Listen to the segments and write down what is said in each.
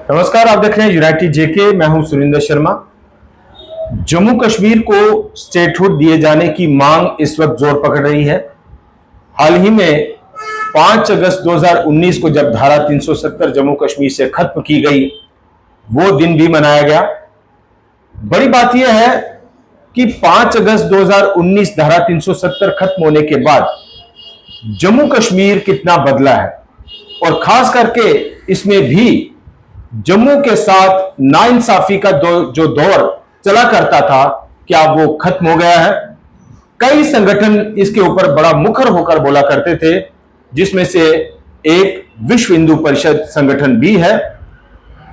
नमस्कार, आप देख रहे हैं यूनाइटेड जेके। मैं हूं सुरेंद्र शर्मा। जम्मू कश्मीर को स्टेटहुड दिए जाने की मांग इस वक्त जोर पकड़ रही है। हाल ही में 5 अगस्त 2019 को जब धारा 370 जम्मू कश्मीर से खत्म की गई, वो दिन भी मनाया गया। बड़ी बात यह है कि 5 अगस्त 2019 धारा 370 खत्म होने के बाद जम्मू कश्मीर कितना बदला है, और खास करके इसमें भी जम्मू के साथ नाइंसाफी का जो दौर चला करता था, क्या वो खत्म हो गया है? कई संगठन इसके ऊपर बड़ा मुखर होकर बोला करते थे, जिसमें से एक विश्व हिंदू परिषद संगठन भी है।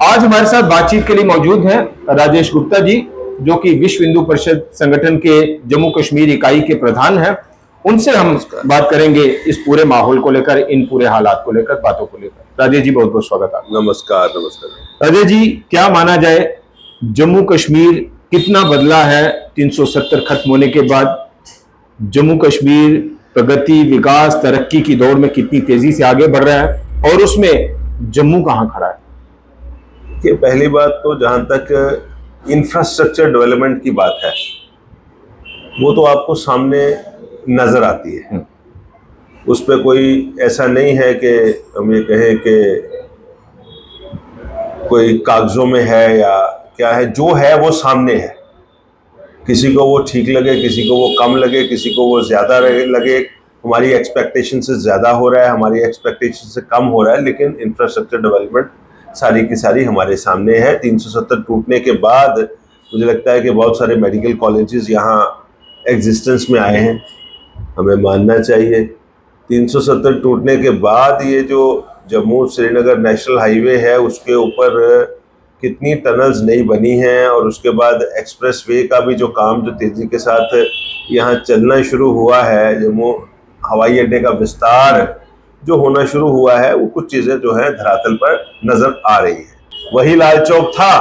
आज हमारे साथ बातचीत के लिए मौजूद हैं राजेश गुप्ता जी, जो कि विश्व हिंदू परिषद संगठन के जम्मू कश्मीर इकाई के प्रधान हैं। उनसे हम बात करेंगे इस पूरे माहौल को लेकर, इन पूरे हालात को लेकर, बातों को लेकर। राजेश जी, बहुत बहुत स्वागत है। नमस्कार। नमस्कार राजेश जी, क्या माना जाए, जम्मू कश्मीर कितना बदला है 370 खत्म होने के बाद? जम्मू कश्मीर प्रगति, विकास, तरक्की की दौड़ में कितनी तेजी से आगे बढ़ रहा है, और उसमें जम्मू कहां खड़ा है? कि पहली बात तो जहां तक इंफ्रास्ट्रक्चर डेवलपमेंट की बात है, वो तो आपको सामने नजर आती है। उस पर कोई ऐसा नहीं है कि हम ये कहें कि कोई कागजों में है या क्या है। जो है वो सामने है। किसी को वो ठीक लगे, किसी को वो कम लगे, किसी को वो ज़्यादा लगे। हमारी एक्सपेक्टेशन से ज़्यादा हो रहा है, हमारी एक्सपेक्टेशन से कम हो रहा है, लेकिन इंफ्रास्ट्रक्चर डेवलपमेंट सारी की सारी हमारे सामने है। 370 टूटने के बाद मुझे लगता है कि बहुत सारे मेडिकल कॉलेजेस यहाँ एग्जिस्टेंस में आए हैं, हमें मानना चाहिए। 370 टूटने के बाद ये जो जम्मू श्रीनगर नेशनल हाईवे है, उसके ऊपर कितनी टनल्स नई बनी हैं, और उसके बाद एक्सप्रेस वे का भी जो काम जो तेज़ी के साथ यहाँ चलना शुरू हुआ है, जम्मू हवाई अड्डे का विस्तार जो होना शुरू हुआ है, वो कुछ चीज़ें जो है धरातल पर नज़र आ रही है। वही लाल चौक था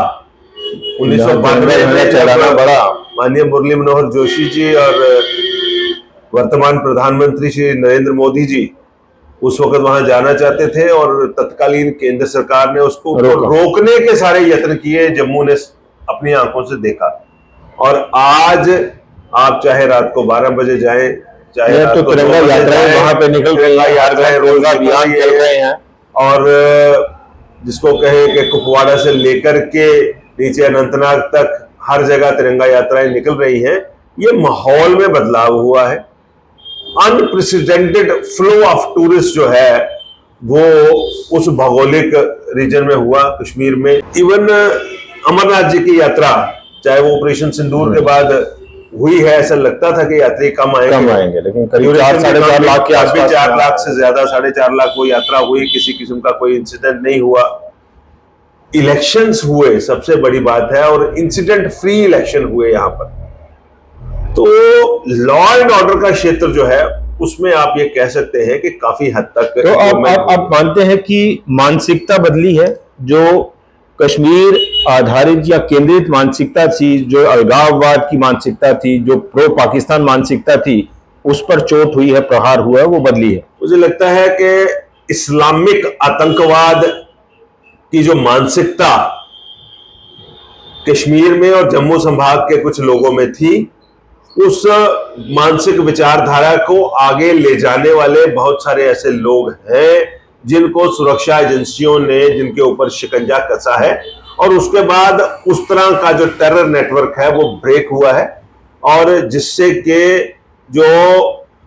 1992 में, बड़ा माननीय मुरली मनोहर जोशी जी और वर्तमान प्रधानमंत्री श्री नरेंद्र मोदी जी उस वक्त वहां जाना चाहते थे, और तत्कालीन केंद्र सरकार ने उसको रोकने के सारे यत्न किए। जम्मू ने अपनी आंखों से देखा, और आज आप चाहे रात को 12 बजे जाएं, चाहे रात को तिरंगा यात्राएं वहां पे निकल रही है, यात्राएं रोज अभियान चल रहे हैं, और जिसको कहे कि कुपवाड़ा से लेकर के नीचे अनंतनाग तक हर जगह तिरंगा यात्राएं निकल रही हैं। ये माहौल में बदलाव हुआ है। अनप्रेसिडेंटेड फ्लो ऑफ टूरिस्ट जो है वो उस भौगोलिक रीजन में हुआ, कश्मीर में। इवन अमरनाथ जी की यात्रा, चाहे वो ऑपरेशन सिंदूर के बाद हुई है, ऐसा लगता था कि यात्री कम आएंगे, लेकिन करीब 4-4.5 लाख के आसपास, 4 लाख से ज्यादा, 4.5 लाख वो यात्रा हुई। किसी किस्म का कोई इंसिडेंट नहीं हुआ। इलेक्शंस हुए, सबसे बड़ी बात है, और इंसिडेंट फ्री इलेक्शन हुए यहाँ पर। तो लॉ एंड ऑर्डर का क्षेत्र जो है, उसमें आप ये कह सकते हैं कि काफी हद तक। तो आप मानते हैं कि मानसिकता बदली है? जो कश्मीर आधारित या केंद्रित मानसिकता थी, जो अलगाववाद की मानसिकता थी, जो प्रो पाकिस्तान मानसिकता थी, उस पर चोट हुई है, प्रहार हुआ है, वो बदली है? मुझे लगता है कि इस्लामिक आतंकवाद की जो मानसिकता कश्मीर में और जम्मू संभाग के कुछ लोगों में थी, उस मानसिक विचारधारा को आगे ले जाने वाले बहुत सारे ऐसे लोग हैं जिनको सुरक्षा एजेंसियों ने, जिनके ऊपर शिकंजा कसा है, और उसके बाद उस तरह का जो टेरर नेटवर्क है वो ब्रेक हुआ है, और जिससे कि जो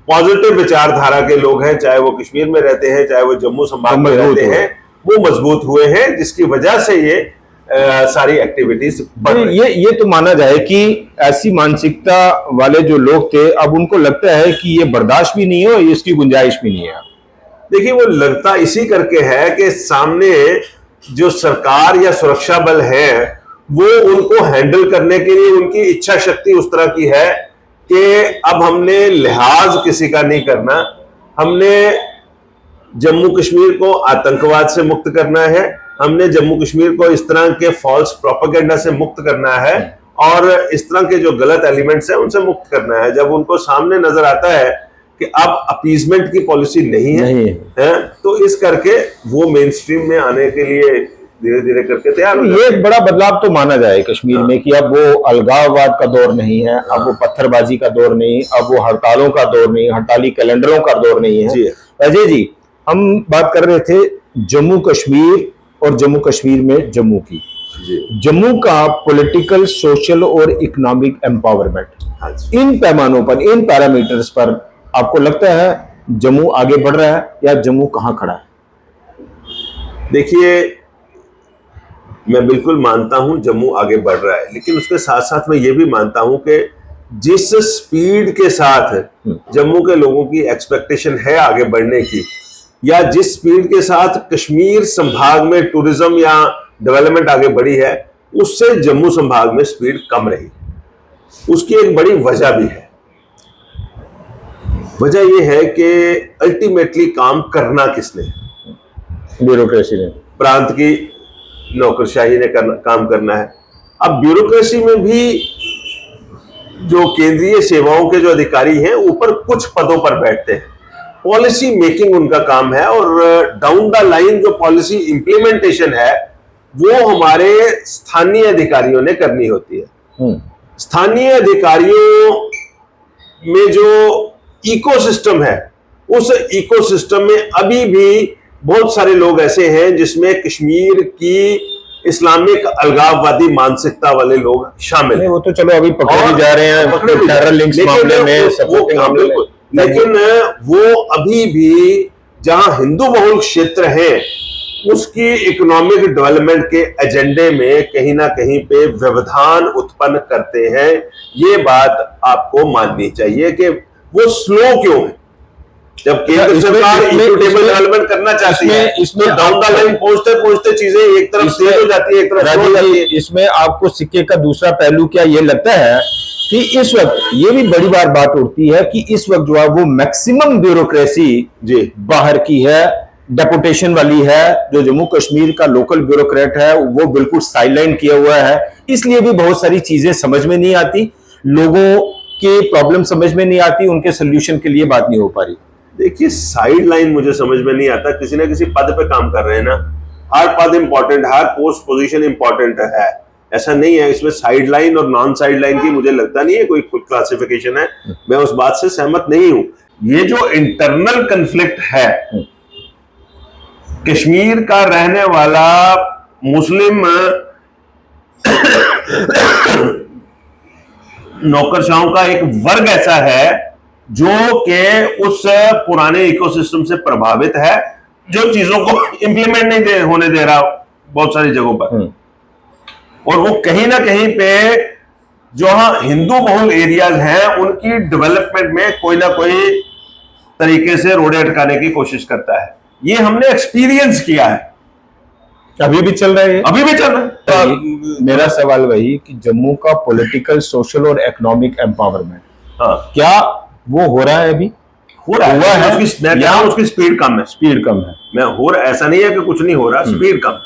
पॉजिटिव विचारधारा के लोग हैं, चाहे वो कश्मीर में रहते हैं, चाहे वो जम्मू संभाग में रहते हैं, वो मजबूत हुए हैं, जिसकी वजह से ये सारी एक्टिविटीज ये तो माना जाए कि ऐसी मानसिकता वाले जो लोग थे, अब उनको लगता है कि ये बर्दाश्त भी नहीं हो, इसकी गुंजाइश भी नहीं है। देखिए, वो लगता इसी करके है कि सामने जो सरकार या सुरक्षा बल है, वो उनको हैंडल करने के लिए उनकी इच्छा शक्ति उस तरह की है कि अब हमने लिहाज किसी का नहीं करना, हमने जम्मू कश्मीर को आतंकवाद से मुक्त करना है, हमने जम्मू कश्मीर को इस तरह के फॉल्स प्रोपेगेंडा से मुक्त करना है, और इस तरह के जो गलत एलिमेंट्स हैं उनसे मुक्त करना है। जब उनको सामने नजर आता है कि अब अपीजमेंट की पॉलिसी नहीं है, तो इस करके वो मेन स्ट्रीम में आने के लिए धीरे धीरे करके तैयार हो ये जाते एक बड़ा बदलाव तो माना जाए कश्मीर में कि अब वो अलगाववाद का दौर नहीं है, अब वो पत्थरबाजी का दौर नहीं, अब वो हड़तालों का दौर नहीं, हड़ताली कैलेंडरों का दौर नहीं है। जी। अजय जी, हम बात कर रहे थे जम्मू कश्मीर और जम्मू कश्मीर में जम्मू की, जी। जम्मू का पॉलिटिकल, सोशल और इकोनॉमिक एम्पावरमेंट, हाँ जी। इन पैमानों पर, इन पैरामीटर्स पर आपको लगता है जम्मू आगे बढ़ रहा है या जम्मू कहां खड़ा है? देखिए, मैं बिल्कुल मानता हूं जम्मू आगे बढ़ रहा है, लेकिन उसके साथ साथ मैं ये भी मानता हूं कि जिस स्पीड के साथ जम्मू के लोगों की एक्सपेक्टेशन है आगे बढ़ने की, या जिस स्पीड के साथ कश्मीर संभाग में टूरिज्म या डेवलपमेंट आगे बढ़ी है, उससे जम्मू संभाग में स्पीड कम रही। उसकी एक बड़ी वजह भी है। वजह यह है कि अल्टीमेटली काम करना किसने? ब्यूरोक्रेसी ने, प्रांत की नौकरशाही ने काम करना है। अब ब्यूरोक्रेसी में भी जो केंद्रीय सेवाओं के जो अधिकारी हैं ऊपर कुछ पदों पर बैठते हैं, पॉलिसी मेकिंग उनका काम है, और डाउन द लाइन जो पॉलिसी इंप्लीमेंटेशन है वो हमारे स्थानीय अधिकारियों ने करनी होती है। स्थानीय अधिकारियों में जो इकोसिस्टम है, उस इकोसिस्टम में अभी भी बहुत सारे लोग ऐसे हैं जिसमें कश्मीर की इस्लामिक अलगाववादी मानसिकता वाले लोग शामिल हैं। वो तो चलो अभी पकड़े भी जा रहे हैं, पकड़े भी टेरर लिंक्स मामले में, सपोर्टिंग मामले में, लेकिन वो अभी भी जहां हिंदू बहुल क्षेत्र है उसकी इकोनॉमिक डेवलपमेंट के एजेंडे में कहीं ना कहीं पे व्यवधान उत्पन्न करते हैं। ये बात आपको माननी चाहिए कि वो स्लो क्यों है। जब केंद्र सरकार इक्विटेबल डेवलपमेंट करना चाहती है, इसमें डाउन द लाइन पहुंचते पहुंचते चीजें एक तरफ तेज हो जाती है, एक तरफ स्लो हो जाती है। इसमें आपको सिक्के का दूसरा पहलू क्या ये लगता है कि इस वक्त ये भी बड़ी बात उठती है कि इस वक्त जो है वो मैक्सिमम ब्यूरोक्रेसी जी बाहर की है, डेपुटेशन वाली है, जो जम्मू कश्मीर का लोकल ब्यूरोक्रेट है वो बिल्कुल साइडलाइन किया हुआ है, इसलिए भी बहुत सारी चीजें समझ में नहीं आती, लोगों के प्रॉब्लम समझ में नहीं आती, उनके सोल्यूशन के लिए बात नहीं हो पा रही। देखिए, साइडलाइन मुझे समझ में नहीं आता, किसी ना किसी पद पे काम कर रहे हैं ना, हर पद इंपॉर्टेंट, हर पोस्ट पोजीशन इंपॉर्टेंट है, ऐसा नहीं है। इसमें साइडलाइन और नॉन साइडलाइन की मुझे लगता नहीं है कोई क्लासिफिकेशन है, मैं उस बात से सहमत नहीं हूं। ये जो इंटरनल कन्फ्लिक्ट है, कश्मीर का रहने वाला मुस्लिम नौकरशाहों का एक वर्ग ऐसा है जो कि उस पुराने इकोसिस्टम से प्रभावित है, जो चीजों को इंप्लीमेंट नहीं होने दे रहा बहुत सारी जगहों पर, और वो कहीं ना कहीं पे जो हिंदू बहुल एरियाज हैं उनकी डेवलपमेंट में कोई ना कोई तरीके से रोड़े अटकाने की कोशिश करता है। ये हमने एक्सपीरियंस किया है, अभी भी चल रहा है, अभी भी चल रहा है। मेरा सवाल वही कि जम्मू का पॉलिटिकल, सोशल और इकोनॉमिक एम्पावरमेंट, क्या वो हो रहा है? अभी हो रहा है, उसकी स्पीड कम है, स्पीड कम है। मैं हो रहा, ऐसा नहीं है कि कुछ नहीं हो रहा, स्पीड कम,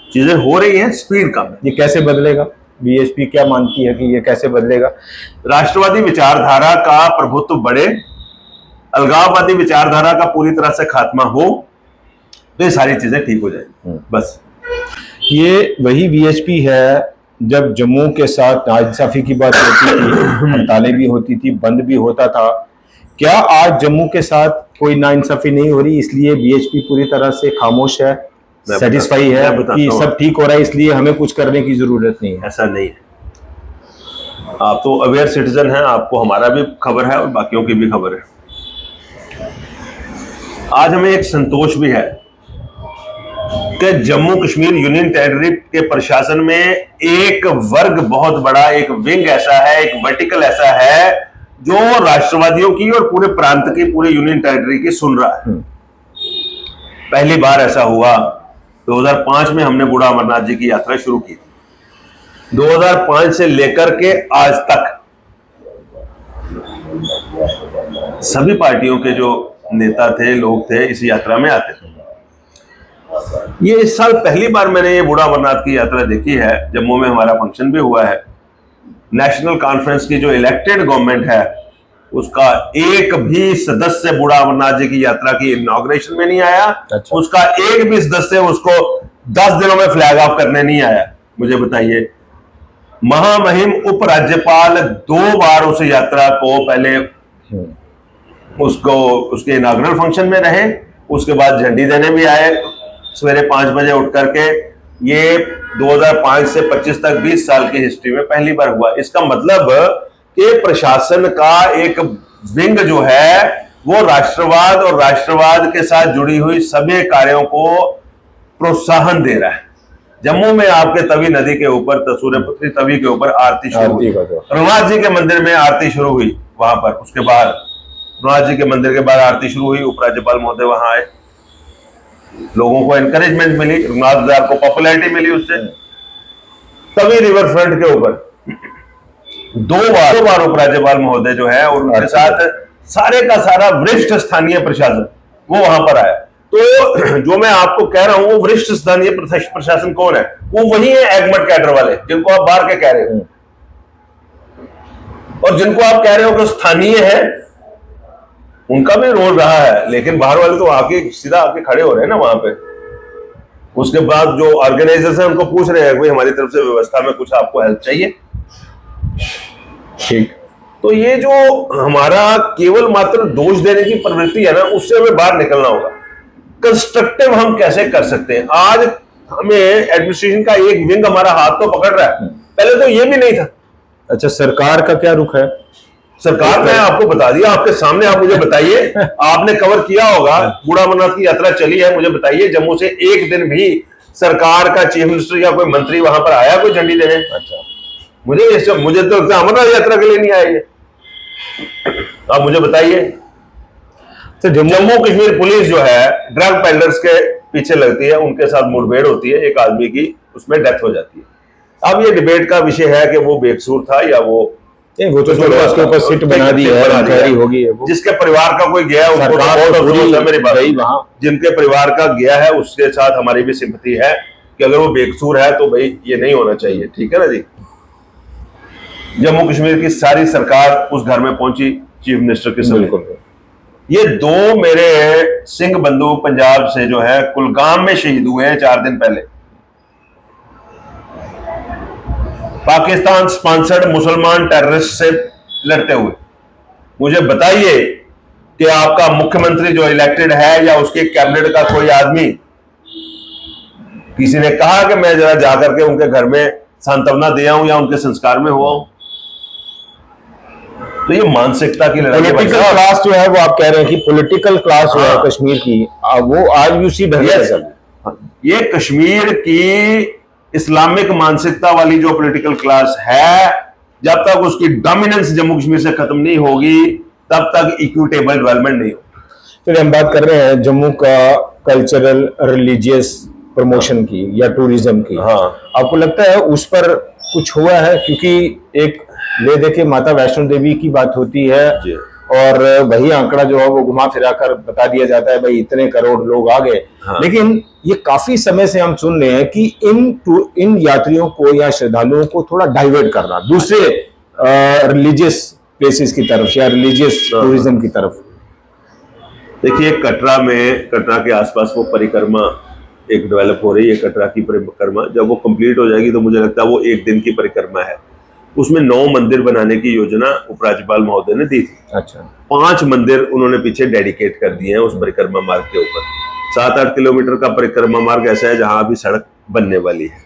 चीजें हो रही हैं, स्पीड कम है। ये कैसे बदलेगा? बीएसपी क्या मानती है कि ये कैसे बदलेगा? राष्ट्रवादी विचारधारा का प्रभुत्व बढ़े, अलगाववादी विचारधारा का पूरी तरह से खात्मा हो, तो ये सारी चीजें ठीक हो जाएंगी। बस ये वही वीएचपी है जब जम्मू के साथ नाइंसाफी की बात होती थी, हड़तालें भी होती थी, बंद भी होता था। क्या आज जम्मू के साथ कोई नाइंसाफी नहीं हो रही इसलिए बीएचपी पूरी तरह से खामोश है, सेटिस्फाई है कि सब ठीक हो रहा है इसलिए हमें कुछ करने की जरूरत नहीं है? ऐसा नहीं है। आप तो अवेयर सिटीजन हैं, आपको हमारा भी खबर है और बाकियों की भी खबर है। आज हमें एक संतोष भी है कि जम्मू कश्मीर यूनियन टेरिटरी के प्रशासन में एक वर्ग बहुत बड़ा, एक विंग ऐसा है, एक वर्टिकल ऐसा है जो राष्ट्रवादियों की और पूरे प्रांत की, पूरे यूनियन टेरिटरी की सुन रहा है। पहली बार ऐसा हुआ 2005 में हमने बूढ़ा अमरनाथ जी की यात्रा शुरू की। 2005 से लेकर के आज तक सभी पार्टियों के जो नेता थे, लोग थे, इस यात्रा में आते थे। ये इस साल पहली बार मैंने ये बूढ़ा अमरनाथ की यात्रा देखी है। जम्मू में हमारा फंक्शन भी हुआ है। नेशनल कॉन्फ्रेंस की जो इलेक्टेड गवर्नमेंट है उसका एक भी सदस्य बूढ़ा अमरनाथ जी की यात्रा की इनॉग्रेशन में नहीं आया। अच्छा। उसका एक भी सदस्य उसको 10 दिनों में फ्लैग ऑफ करने नहीं आया, मुझे बताइए। महामहिम उपराज्यपाल 2 बार उस यात्रा को पहले उसको उसके इनाग्रल फंक्शन में रहे, उसके बाद झंडी देने भी आए सवेरे 5 बजे उठ करके। ये 2005 से 25 तक 20 साल की हिस्ट्री में पहली बार हुआ। इसका मतलब कि प्रशासन का एक विंग जो है वो राष्ट्रवाद और राष्ट्रवाद के साथ जुड़ी हुई सभी कार्यों को प्रोत्साहन दे रहा है। जम्मू में आपके तवी नदी के ऊपर, सूर्यपुत्री तवी के ऊपर आरती शुरू हुई। रघुनाथ जी के मंदिर में आरती शुरू हुई वहां पर। उसके बाद रघुनाथ जी के मंदिर के बाद आरती शुरू हुई, उपराज्यपाल महोदय वहां आए, लोगों को एनकरेजमेंट मिली, रघुनाथ जी को पॉपुलैरिटी मिली उससे। तवी रिवर फ्रंट के ऊपर 2 बार उपराज्यपाल महोदय जो है और उनके साथ सारे का सारा वरिष्ठ स्थानीय प्रशासन वो वहां पर आया। तो जो मैं आपको कह रहा हूं वो वरिष्ठ स्थानीय प्रशासन कौन है? वो वही है एगमट कैडर वाले जिनको आप बाहर के कह रहे हो, और जिनको आप कह रहे हो कि स्थानीय है, उनका भी रोल रहा है। लेकिन बाहर वाले तो आके सीधा आके खड़े हो रहे हैं ना वहां पे। उसके बाद जो ऑर्गेनाइजर्स हैं उनको पूछ रहे हैं भाई हमारी तरफ से व्यवस्था में कुछ आपको हेल्प चाहिए। ठीक, तो ये जो हमारा केवल मात्र दोष देने की प्रवृत्ति है ना, उससे हमें बाहर निकलना होगा। कंस्ट्रक्टिव हम कैसे कर सकते हैं? आज हमें एडमिनिस्ट्रेशन का एक विंग हमारा हाथ तो पकड़ रहा है, पहले तो ये भी नहीं था। अच्छा, सरकार का क्या रुख है? सरकार ने आपको बता दिया आपके सामने। आप मुझे बताइए, आपने कवर किया होगा, बूढ़ा अमरनाथ की यात्रा चली है, मुझे बताइए जम्मू से एक दिन भी सरकार का चीफ मिनिस्टर या कोई मंत्री वहां पर आया कोई झंडी देने? अच्छा, मुझे तो अमरनाथ यात्रा के लिए नहीं आए। आप मुझे बताइए। तो जम्मू कश्मीर पुलिस जो है ड्रग पेडलर्स के पीछे लगती है, उनके साथ मुठभेड़ होती है, एक आदमी की उसमें डेथ हो जाती है। अब ये डिबेट का विषय है कि वो बेकसूर था या वो तो उसके ऊपर सीट बना दी है, होगी जिसके परिवार का कोई गया है उसको बहुत अफसोस है मेरी बात। वहां जिनके परिवार का गया है उसके साथ हमारी भी सिंपैथी है कि अगर वो बेकसूर है तो भाई ये नहीं होना चाहिए, ठीक है ना जी। जम्मू कश्मीर की सारी सरकार उस घर में पहुंची चीफ मिनिस्टर के साथ। ये 2 मेरे सिंह बंधु पंजाब से जो है कुलगाम में शहीद हुए हैं 4 दिन पहले, पाकिस्तान स्पॉन्सर्ड मुसलमान टेररिस्ट से लड़ते हुए। मुझे बताइए कि आपका मुख्यमंत्री जो इलेक्टेड है या उसके कैबिनेट का कोई आदमी, किसी ने कहा कि मैं जरा जाकर के उनके घर में सांत्वना दे आऊं या उनके संस्कार में हुआ हूं? तो ये मानसिकता की लड़ाई। पॉलिटिकल क्लास जो है वो आप कह रहे हैं कि पॉलिटिकल क्लास जो है कश्मीर की, वो आज भी उसी ये कश्मीर की इस्लामिक मानसिकता वाली जो पॉलिटिकल क्लास है, जब तक उसकी डोमिनेंस जम्मू कश्मीर से खत्म नहीं होगी तब तक इक्विटेबल डेवलपमेंट नहीं होगी। फिर हम बात कर रहे हैं जम्मू का कल्चरल रिलीजियस प्रमोशन की या टूरिज्म की। हाँ, आपको लगता है उस पर कुछ हुआ है? क्योंकि एक ले देखे माता वैष्णो देवी की बात होती है और वही आंकड़ा जो है वो घुमा फिरा कर बता दिया जाता है भाई इतने करोड़ लोग आ गए। हाँ। लेकिन ये काफी समय से हम सुन रहे हैं कि इन यात्रियों को या श्रद्धालुओं को थोड़ा डाइवर्ट करना दूसरे रिलीजियस प्लेसेस की तरफ या रिलीजियस टूरिज्म की तरफ। देखिए, कटरा के आसपास वो परिक्रमा एक डेवलप हो रही है, कटरा की परिक्रमा। जब वो कंप्लीट हो जाएगी तो मुझे लगता है वो एक दिन की परिक्रमा है। उसमें 9 मंदिर बनाने की योजना उपराज्यपाल महोदय ने दी थी। अच्छा, 5 मंदिर उन्होंने पीछे डेडिकेट कर दिए हैं उस परिक्रमा मार्ग के ऊपर। 7-8 किलोमीटर का परिक्रमा मार्ग ऐसा है जहां अभी सड़क बनने वाली है।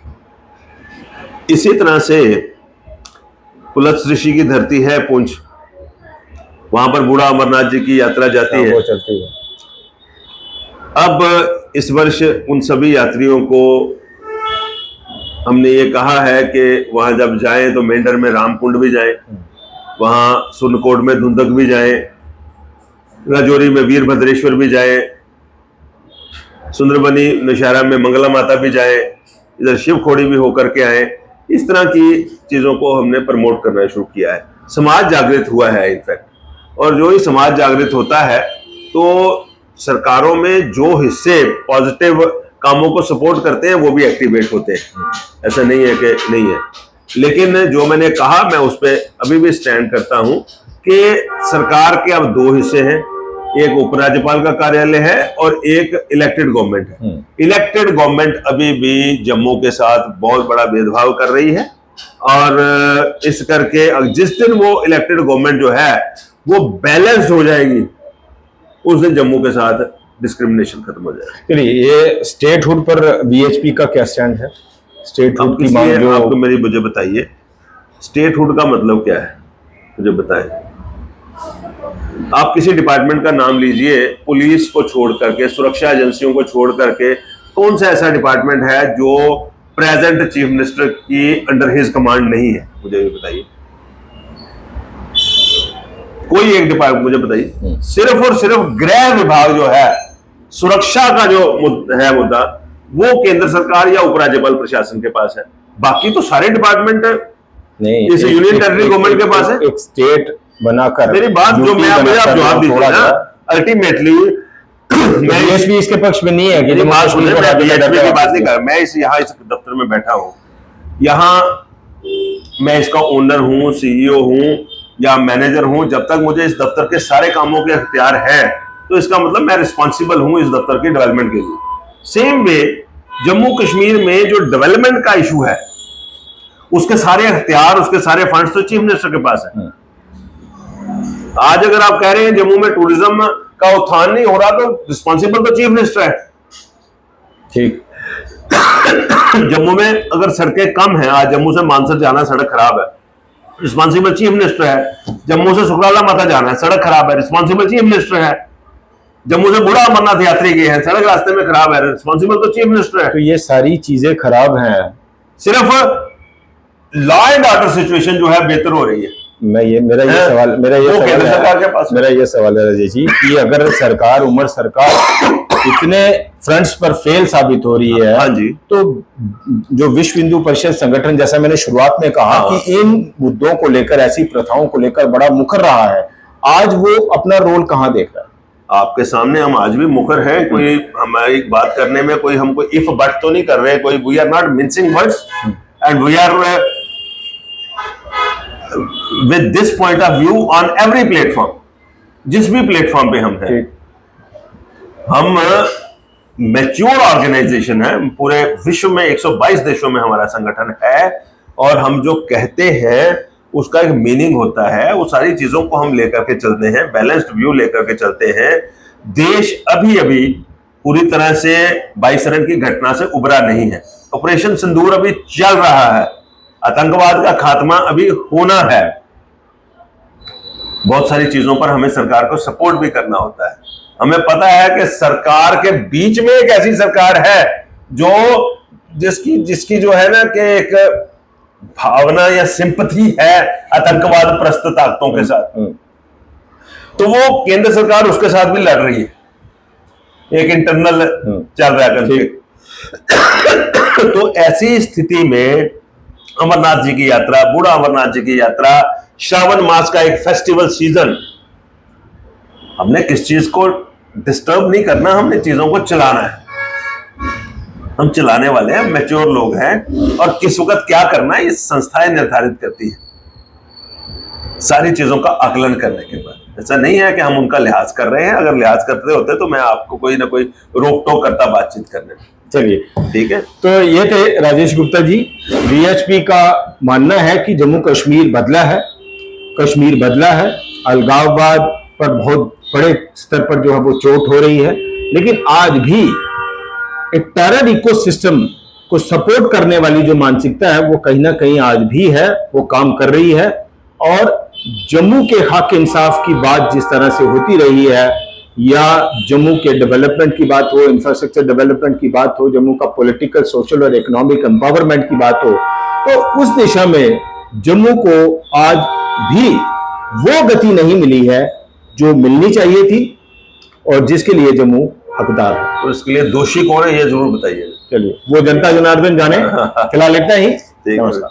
इसी तरह से पुलत्स ऋषि की धरती है पुंछ, वहां पर बूढ़ा अमरनाथ जी की यात्रा जाती है, चलती है। अब इस वर्ष उन सभी यात्रियों को हमने ये कहा है कि वहां जब जाएं तो मेंढर में रामकुंड भी जाएं, वहां सुनकोट में धुंधक भी जाएं, राजौरी में वीरभद्रेश्वर भी जाएं, सुंदरबनी नौशहरा में मंगला माता भी जाएं, इधर शिवखोड़ी भी होकर के आए। इस तरह की चीजों को हमने प्रमोट करना शुरू किया है। समाज जागृत हुआ है इनफैक्ट, और जो ही समाज जागृत होता है तो सरकारों में जो हिस्से पॉजिटिव कामों को सपोर्ट करते हैं वो भी एक्टिवेट होते हैं। ऐसा नहीं है कि नहीं है, लेकिन जो मैंने कहा मैं उस पर अभी भी स्टैंड करता हूं कि सरकार के अब 2 हिस्से हैं। एक उपराज्यपाल का कार्यालय है और एक इलेक्टेड गवर्नमेंट है। इलेक्टेड गवर्नमेंट अभी भी जम्मू के साथ बहुत बड़ा भेदभाव कर रही है और इस करके जिस दिन वो इलेक्टेड गवर्नमेंट जो है वो बैलेंस्ड हो जाएगी, उस दिन जम्मू के साथ डिस्क्रिमिनेशन खत्म हो जाएगा। चलिए, ये स्टेटहुड पर बीएचपी का क्या स्टैंड है? स्टेटहुड की मांग जो आपको मुझे बताइए, स्टेटहुड का मतलब क्या है, मुझे बताएं। आप किसी डिपार्टमेंट का नाम लीजिए, पुलिस को छोड़ करके, सुरक्षा एजेंसियों को छोड़ करके, कौन सा ऐसा डिपार्टमेंट है जो प्रेजेंट चीफ मिनिस्टर की अंडर हिज कमांड नहीं है? मुझे ये बताइए, कोई एक डिपार्टमेंट मुझे बताइए। सिर्फ और सिर्फ गृह विभाग जो है, सुरक्षा का जो है मुद्दा, वो केंद्र सरकार या उपराज्यपाल प्रशासन के पास है। बाकी तो सारे डिपार्टमेंट नहीं, इस यूनियन टेरिटरी गवर्नमेंट के पास है। एक स्टेट बनाकर, मेरी बात जो मैं आप जवाब दीजिए ना, अल्टीमेटली बीएचपी इसके पक्ष में नहीं है कि बात सुने, मैं बीएचपी की बात नहीं कर, मैं यहाँ इस दफ्तर में बैठा हूँ, यहाँ मैं इसका ओनर हूँ, सीईओ हूँ या मैनेजर हूँ। जब तक मुझे इस दफ्तर के सारे कामों के अख्तियार है तो इसका मतलब मैं रिस्पॉन्सिबल हूँ इस दफ्तर की डेवलपमेंट के लिए। सेम वे जम्मू कश्मीर में जो डेवलपमेंट का इशू है, उसके सारे अख्तियार, उसके सारे फंड्स तो चीफ मिनिस्टर के पास है। आज अगर आप कह रहे हैं जम्मू में टूरिज्म का उत्थान नहीं हो रहा, तो रिस्पॉन्सिबल तो चीफ मिनिस्टर है। ठीक। जम्मू में अगर सड़कें कम है, आज जम्मू से मानसर जाना सड़क खराब है, रिस्पॉन्सिबल चीफ मिनिस्टर है। जम्मू से सुकराला माता जाना है, सड़क खराब है, रिस्पॉन्सिबल चीफ मिनिस्टर है। जम्मू से बूढ़ा अमरनाथ यात्री गए हैं, सड़क रास्ते में खराब है, रिस्पॉन्सिबल तो चीफ मिनिस्टर है। तो ये सारी चीजें खराब हैं, सिर्फ लॉ एंड ऑर्डर सिचुएशन जो है बेहतर हो रही है। मेरा ये सवाल है राजेश जी कि अगर सरकार, उमर सरकार इतने फ्रंट्स पर फेल साबित हो रही है, हाँ जी, तो जो विश्व हिंदू परिषद संगठन, जैसा मैंने शुरुआत में कहा कि इन मुद्दों को लेकर, ऐसी प्रथाओं को लेकर बड़ा मुखर रहा है, आज वो अपना रोल कहां देख रहा है? आपके सामने हम आज भी मुखर हैं। कोई हमारी बात करने में कोई हमको इफ बट तो नहीं कर रहे, कोई we are not missing words and we are with this point of view on every platform. जिस भी प्लेटफॉर्म पे हम हैं, हम मैच्योर ऑर्गेनाइजेशन है, पूरे विश्व में 122 देशों में हमारा संगठन है और हम जो कहते हैं उसका एक मीनिंग होता है। वो सारी चीजों को हम लेकर के चलते हैं, बैलेंस्ड व्यू लेकर के चलते हैं। देश अभी अभी पूरी तरह से 22 की घटना से उबरा नहीं है। ऑपरेशन सिंदूर अभी चल रहा है, आतंकवाद का खात्मा अभी होना है। बहुत सारी चीजों पर हमें सरकार को सपोर्ट भी करना होता है। हमें पता है कि सरकार के बीच में एक ऐसी सरकार है जो जिसकी जो है ना कि एक भावना या सिंपथी है आतंकवाद प्रस्त ताकतों के साथ, तो वो केंद्र सरकार उसके साथ भी लड़ रही है, एक इंटरनल चल रहा है कंफ्लिक्ट। तो ऐसी स्थिति में अमरनाथ जी की यात्रा, बूढ़ा अमरनाथ जी की यात्रा, श्रावण मास का एक फेस्टिवल सीजन, हमने किस चीज को डिस्टर्ब नहीं करना, हमने चीजों को चलाना है। हम चलाने वाले हैं, मैच्योर लोग हैं और किस वक्त क्या करना है ये संस्थाएं निर्धारित करती है सारी चीजों का आकलन करने के बाद। ऐसा नहीं है कि हम उनका लिहाज कर रहे हैं, अगर लिहाज करते होते तो मैं आपको कोई ना कोई रोक टोक करता बातचीत करने में। चलिए, ठीक है। तो ये थे राजेश गुप्ता जी। बीएचपी का मानना है कि जम्मू कश्मीर बदला है, कश्मीर बदला है, अलगाववाद पर बहुत बड़े स्तर पर जो है वो चोट हो रही है, लेकिन आज भी एक टेरर इकोसिस्टम को सपोर्ट करने वाली जो मानसिकता है वो कहीं ना कहीं आज भी है, वो काम कर रही है। और जम्मू के हक इंसाफ की बात जिस तरह से होती रही है, या जम्मू के डेवलपमेंट की बात हो, इंफ्रास्ट्रक्चर डेवलपमेंट की बात हो, जम्मू का पॉलिटिकल, सोशल और इकोनॉमिक एम्पावरमेंट की बात हो, तो उस दिशा में जम्मू को आज भी वो गति नहीं मिली है जो मिलनी चाहिए थी और जिसके लिए जम्मू हकदार है। तो इसके लिए दोषी कौन है ये जरूर बताइए। चलिए, वो जनता जनार्दन जाने। फिलहाल इतना ही। नमस्कार।